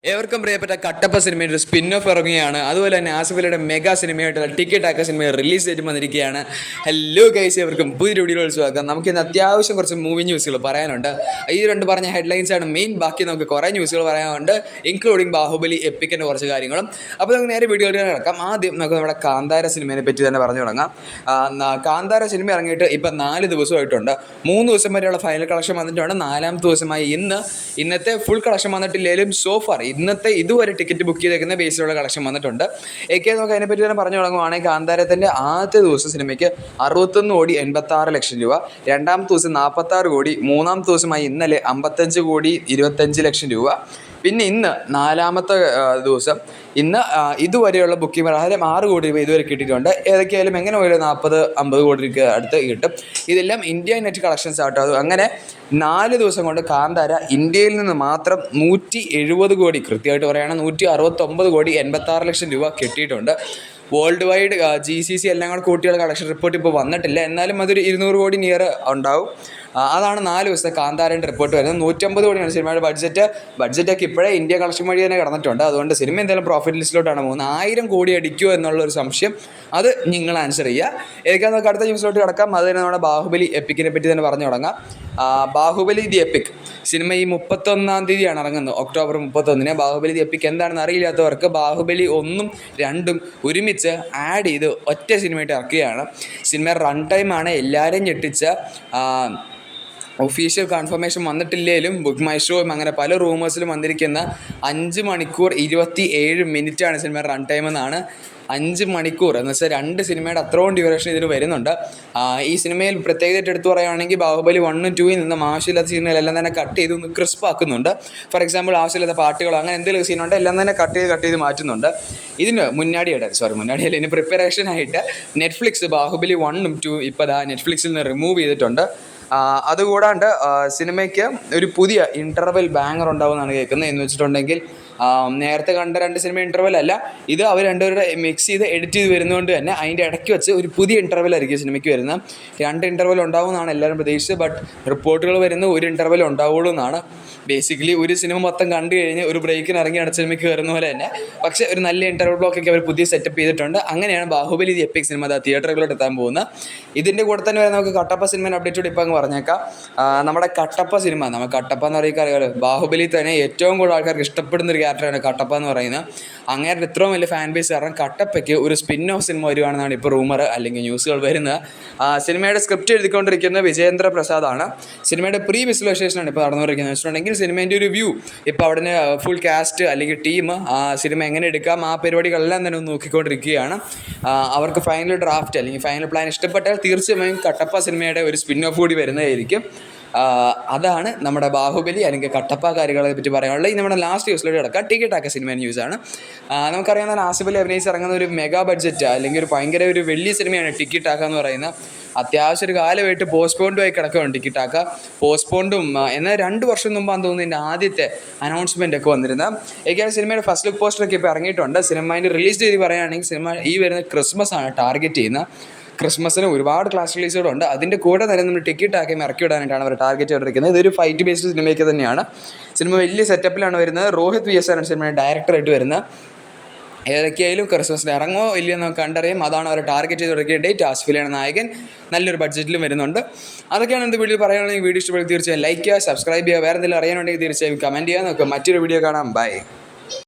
ഏവർക്കും പ്രിയപ്പെട്ട കട്ടപ്പ സിനിമയുടെ സ്പിൻ ഓഫ് ഇറങ്ങുകയാണ്. അതുപോലെ തന്നെ ആസിഫലിയുടെ മെഗാ സിനിമയായിട്ടുള്ള ടിക്കറ്റ് ആക്ക സിനിമ റിലീസ് ഡേറ്റ് വന്നിരിക്കുകയാണ്. ഹലോ ഗൈസ്, ഏവർക്കും പുതിയ വീഡിയോയിൽ സ്വാഗതം. നമുക്ക് ഇന്ന് അത്യാവശ്യം കുറച്ച് മൂവി ന്യൂസുകൾ പറയാനുണ്ട്. ഈ രണ്ട് പറഞ്ഞ ഹെഡ്ലൈൻസ് ആണ് മെയിൻ. ബാക്കി നമുക്ക് കുറേ ന്യൂസുകൾ പറയാനുണ്ട്, ഇൻക്ലൂഡിങ് ബാഹുബലി എപ്പിക്കിൻ്റെ കുറച്ച് കാര്യങ്ങളും. അപ്പോൾ നമുക്ക് നേരെ വീഡിയോയിൽ കിടക്കാം. ആദ്യം നമുക്ക് നമ്മുടെ കാന്താര സിനിമയെ പറ്റി തന്നെ പറഞ്ഞു തുടങ്ങാം. കാന്താര സിനിമ ഇറങ്ങിയിട്ട് ഇപ്പം 4 ദിവസമായിട്ടുണ്ട്. 3 ദിവസം വരെയുള്ള ഫൈനൽ കളക്ഷൻ വന്നിട്ടുണ്ട്. 4ാമത്തെ ദിവസമായി ഇന്നത്തെ ഫുൾ കളക്ഷൻ വന്നിട്ടില്ലെങ്കിലും സോഫാർ ഇന്നത്തെ ഇതുവരെ ടിക്കറ്റ് ബുക്ക് ചെയ്തേക്കുന്ന ബേസിലുള്ള കളക്ഷൻ വന്നിട്ടുണ്ട്. നമുക്ക് അതിനെപ്പറ്റി തന്നെ പറഞ്ഞു തുടങ്ങുവാണെങ്കിൽ കാന്താരത്തിൻ്റെ ആദ്യത്തെ ദിവസം സിനിമയ്ക്ക് 61,86,00,000 രൂപ, 2ാമത്തെ ദിവസം 46 കോടി, 3ാമത്തെ ദിവസമായി ഇന്നലെ 55,25,00,000 രൂപ. പിന്നെ ഇന്ന് 4ാമത്തെ ദിവസം ഇതുവരെയുള്ള ബുക്കിംഗ് പ്രകാരം 6 കോടി രൂപ ഇതുവരെ കിട്ടിയിട്ടുണ്ട്. ഏതൊക്കെയായാലും എങ്ങനെ പോയാലും 40-50 കോടി രൂപ അടുത്ത് കിട്ടും. ഇതെല്ലാം ഇന്ത്യ നെറ്റ് കളക്ഷൻസ് ആട്ടോ. അത് അങ്ങനെ 4 ദിവസം കൊണ്ട് കാന്താര ഇന്ത്യയിൽ നിന്ന് മാത്രം 170 കോടി, കൃത്യമായിട്ട് പറയുകയാണെങ്കിൽ 169,86,00,000 രൂപ കിട്ടിയിട്ടുണ്ട്. വേൾഡ് വൈഡ് GCC എല്ലാം കൂടെ കൂട്ടിയുള്ള കളക്ഷൻ റിപ്പോർട്ട് ഇപ്പോൾ വന്നിട്ടില്ല. എന്നാലും അതൊരു 200 കോടി നിയർ ഉണ്ടാവും. അതാണ് 4 ദിവസത്തെ കാന്താരൻ്റെ റിപ്പോർട്ട് വരുന്നത്. 150 കോടിയാണ് സിനിമയുടെ ബഡ്ജറ്റൊക്കെ ഇപ്പോഴേ ഇന്ത്യ കളക്ഷൻ വഴി തന്നെ കിടന്നിട്ടുണ്ട്. അതുകൊണ്ട് സിനിമ എന്തായാലും പ്രോഫിറ്റ് ലിസ്റ്റിലോട്ടാണ് പോകുന്നത്. 1000 കോടി അടിക്കുമോ എന്നുള്ളൊരു സംശയം, അത് നിങ്ങൾ ആൻസർ ചെയ്യുക. ഏതൊക്കെയാണ് നമുക്ക് അടുത്ത ന്യൂസിലോട്ട് കിടക്കാം. അത് തന്നെ നമ്മുടെ ബാഹുബലി എപ്പിക്കിനെ പറ്റി തന്നെ പറഞ്ഞു തുടങ്ങാം. ബാഹുബലി ദി എപ്പിക് സിനിമ ഈ 31-ാം തീയതിയാണ് ഇറങ്ങുന്നത്, ഒക്ടോബർ 31-ന്. ബാഹുബലി ദി എപ്പിക് എന്താണെന്ന് അറിയില്ലാത്തവർക്ക് ബാഹുബലി 1ഉം 2ഉം ഒരുമിച്ച് ആഡ് ചെയ്ത് ഒറ്റ സിനിമയായിട്ട് ഇറക്കുകയാണ്. സിനിമ റൺ ടൈമാണ് എല്ലാവരെയും ഞെട്ടിച്ച. ഒഫീഷ്യൽ കൺഫർമേഷൻ വന്നിട്ടില്ലെങ്കിലും ബുക്ക് മൈ ഷോയും അങ്ങനെ പല റൂമേഴ്സിലും വന്നിരിക്കുന്ന 5 മണിക്കൂർ 27 മിനിറ്റാണ് സിനിമ റൺ ടൈം എന്നാണ്. 5 മണിക്കൂർ എന്ന് വെച്ചാൽ 2 സിനിമയുടെ അത്രയും ഡ്യൂറേഷൻ ഇതിന് വരുന്നുണ്ട്. ഈ സിനിമയിൽ പ്രത്യേകമായിട്ട് എടുത്തു പറയുകയാണെങ്കിൽ ബാഹുബലി 1ഉം 2ൽ നിന്നും ആവശ്യമില്ലാത്ത സീനുകളെല്ലാം തന്നെ കട്ട് ചെയ്ത് ഒന്ന് ക്രിസ്പ് ആക്കുന്നുണ്ട്. ഫോർ എക്സാമ്പിൾ ആവശ്യമില്ലാത്ത പാട്ടുകളോ അങ്ങനെ എന്തെങ്കിലും സീനുണ്ട് എല്ലാം തന്നെ കട്ട് ചെയ്ത് മാറ്റുന്നുണ്ട്. ഇതിന് മുന്നാടിയല്ല, ഇതിന് പ്രിപ്പറേഷനായിട്ട് നെറ്റ്ഫ്ലിക്സ് ബാഹുബലി 1ഉം 2 ഇപ്പോൾ നെറ്റ്ഫ്ലിക്സിൽ നിന്ന് റിമൂവ് ചെയ്തിട്ടുണ്ട്. അതുകൂടാണ്ട് സിനിമയ്ക്ക് ഒരു പുതിയ ഇൻ്റർവെൽ ബാങ്ങർ ഉണ്ടാവുമെന്നാണ് കേൾക്കുന്നത്. എന്ന് വെച്ചിട്ടുണ്ടെങ്കിൽ നേരത്തെ കണ്ട 2 സിനിമ ഇൻ്റർവെൽ അല്ല, ഇത് അവർ രണ്ടുപേരുടെ മിക്സ് ചെയ്ത് എഡിറ്റ് ചെയ്ത് വരുന്നതുകൊണ്ട് തന്നെ അതിൻ്റെ ഇടയ്ക്ക് വെച്ച് ഒരു പുതിയ ഇൻ്റർവെൽ ആയിരിക്കും സിനിമയ്ക്ക് വരുന്നത്. 2 ഇൻ്റർവെൽ ഉണ്ടാവുമെന്നാണ് എല്ലാവരും പ്രതീക്ഷിച്ചത്. ബട്ട് റിപ്പോർട്ടുകൾ വരുന്നത് 1 ഇൻ്റർവെൽ ഉണ്ടാവുള്ളൂ എന്നാണ്. ബേസിക്കലി ഒരു സിനിമ മൊത്തം കണ്ടു കഴിഞ്ഞ് ഒരു ബ്രേക്കിന് ഇറങ്ങി അടുത്ത സിനിമയ്ക്ക് കയറുന്ന പോലെ തന്നെ, പക്ഷേ ഒരു നല്ല ഇൻ്റർവെൽ ബ്ലോക്കൊക്കെ അവർ പുതിയ സെറ്റപ്പ് ചെയ്തിട്ടുണ്ട്. അങ്ങനെയാണ് ബാഹുബലി ദി എപ്പിക് സിനിമ തിയേറ്ററുകളിലോട്ട് എത്താൻ പോകുന്നത്. ഇതിൻ്റെ കൂടെ തന്നെ നമുക്ക് കട്ടപ്പ സിനിമ അപ്ഡേറ്റ് ഇപ്പം അങ്ങ് പറഞ്ഞേക്കാം. നമ്മുടെ കട്ടപ്പ സിനിമ, കട്ടപ്പ എന്ന് പറയുക അറിയാലോ, ബാഹുബലി തന്നെ ഏറ്റവും കൂടുതൽ ആൾക്കാർക്ക് ഇഷ്ടപ്പെടുന്ന ഒരു ക്യാരക്ടറാണ് കട്ടപ്പ എന്ന് പറയുന്നത്. അങ്ങനെ ഇത്രയും വലിയ ഫാൻ ബേസ് കാരണം കട്ടപ്പയ്ക്ക് ഒരു സ്പിൻ ഓഫ് സിനിമ വരുവാണെന്നാണ് ഇപ്പോൾ റൂമർ അല്ലെങ്കിൽ ന്യൂസുകൾ വരുന്നത്. സിനിമയുടെ സ്ക്രിപ്റ്റ് എഴുതിക്കൊണ്ടിരിക്കുന്നത് വിജയേന്ദ്ര പ്രസാദാണ്. സിനിമയുടെ പ്രീ വിഷ്വലൈസേഷനാണ് ഇപ്പോൾ നടന്നുകൊണ്ടിരിക്കുന്നത്. വെച്ചിട്ടുണ്ടെങ്കിൽ സിനിമേൻ്റെ ഒരു വ്യൂ ഇപ്പോൾ അവിടെ ഫുൾ കാസ്റ്റ് അല്ലെങ്കിൽ ടീം സിനിമ എങ്ങനെ എടുക്കാം ആ പരിപാടികളെല്ലാം തന്നെ ഒന്ന് നോക്കിക്കൊണ്ടിരിക്കുകയാണ്. അവർക്ക് ഫൈനൽ ഡ്രാഫ്റ്റ് അല്ലെങ്കിൽ ഫൈനൽ പ്ലാൻ ഇഷ്ടപ്പെട്ടാൽ തീർച്ചയായും കട്ടപ്പ സിനിമയുടെ ഒരു സ്പിൻ ഓഫ് കൂടി വരുന്നതായിരിക്കും. അതാണ് നമ്മുടെ ബാഹുബലി അല്ലെങ്കിൽ കട്ടപ്പ കാര്യങ്ങളെ പറ്റി പറയാനുള്ളത്. ഇനി നമ്മുടെ ലാസ്റ്റ് ന്യൂസിലോട്ട് കിടക്കാം. ടിക്കറ്റ് ആക്ക സിനിമ ന്യൂസാണ്. നമുക്കറിയാവുന്ന ആസിഫലി അഭിനയിച്ച് ഇറങ്ങുന്ന ഒരു മെഗാ ബഡ്ജറ്റ് അല്ലെങ്കിൽ ഒരു ഭയങ്കര ഒരു വലിയ സിനിമയാണ് ടിക്കറ്റ് ആക്ക എന്ന് പറയുന്നത്. അത്യാവശ്യം ഒരു കാലമായിട്ട് പോസ്റ്റ്പോണ്ടുമായി കിടക്കുകയാണ് ടിക്കറ്റ് ആക്ക. പോസ്റ്റ്പോണ്ടും എന്നാൽ 2 വർഷം മുമ്പാന്ന് തോന്നുന്നു ഇതിൻ്റെ ആദ്യത്തെ അനൗൺസ്മെൻ്റ് ഒക്കെ വന്നിരുന്നത്. ഏകദേശം സിനിമയുടെ ഫസ്റ്റ് ലുക്ക് പോസ്റ്ററൊക്കെ ഇപ്പോൾ ഇറങ്ങിയിട്ടുണ്ട്. സിനിമേൻ്റെ റിലീസ് ചെയ്ത് പറയുകയാണെങ്കിൽ സിനിമ ഈ വരുന്ന ക്രിസ്മസ് ആണ് ടാർഗറ്റ് ചെയ്യുന്നത്. ക്രിസ്മസിന് ഒരുപാട് ക്ലാസ് റിലീസുകളുണ്ട്. അതിൻ്റെ കൂടെ തന്നെ നമ്മൾ ടിക്കറ്റ് ആക്കി ഇറക്കി വിടാനായിട്ടാണ് അവർ ടാർഗറ്റ് ചെയ്തിരിക്കുന്നത്. ഇതൊരു ഫൈറ്റ് ബേസ്ഡ് സിനിമയൊക്കെ തന്നെയാണ്. സിനിമ വലിയ സെറ്റപ്പിലാണ് വരുന്നത്. രോഹിത് VS ആണ് സിനിമയുടെ ഡയറക്ടറായിട്ട് വരുന്നത്. ഏതൊക്കെയായാലും ക്രിസ്മസിന് ഇറങ്ങോ ഇല്ലയോ എന്ന് കണ്ടറിയാം. അതാണ് അവർ ടാർഗറ്റ് ചെയ്തിരിക്കുന്ന ഡേറ്റ്. ആസിഫലിയാണ് നായകൻ. നല്ലൊരു ബഡ്ജറ്റിലും വരുന്നുണ്ട്. അതൊക്കെയാണ് എന്ത് വീഡിയോ പറയുകയാണെങ്കിൽ വീഡിയോ ഇഷ്ടപ്പെടുത്തി തീർച്ചയായും ലൈക്ക് ചെയ്യുക, സബ്സ്ക്രൈബ് ചെയ്യുക. വേറെ എന്തെങ്കിലും അറിയാനുണ്ടെങ്കിൽ തീർച്ചയായും കമൻറ്റ് ചെയ്യുക. നമുക്ക് മറ്റൊരു വീഡിയോ കാണാം. ബൈ.